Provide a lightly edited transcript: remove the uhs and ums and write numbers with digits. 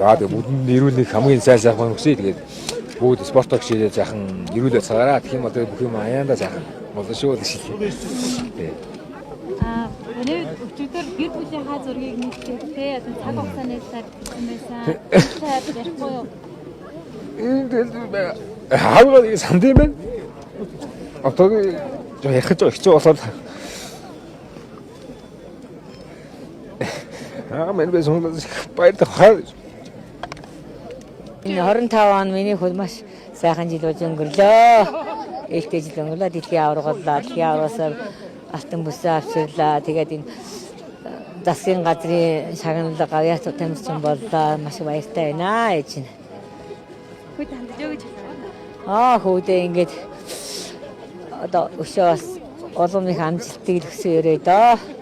За тэгээ бүгд нэрүүлэх хамгийн сайхан хүсье тэгээд бүгд спортоо хичээлээ заахан нэрүүлээ цагаараа гэх юм одоо бүх юм аяанда заахан болно шүү гэж хэлээ. Өнөө өчигдөр гэр бүлийнхаа зургийг нийлүүлээ. Одоо цаг хугацааны талаар хэлсэн байсан. Та ярихгүй юу? Хаваа сандын байна. Одоо яг хэцүү болоод мен би сонголт баяртай хаа. Энэ 25 он миний хөл маш сайхан жил болж өнгөрлөө. Ээлтэй жил өнгөрлөө. Дэлхийн аваргаллаа. Дэлхийн авараас алтан бүсээ авчирлаа. Тэгээд энэ засгийн газрын шагналыг гавьяат тамирчин боллоо. Маш баяртай байна ээж нь. Хүүд хандж өгч байна. Хүүдээ ингээд одоо өшөө бас олон их амжилтыг л хүсье өрөө дөө.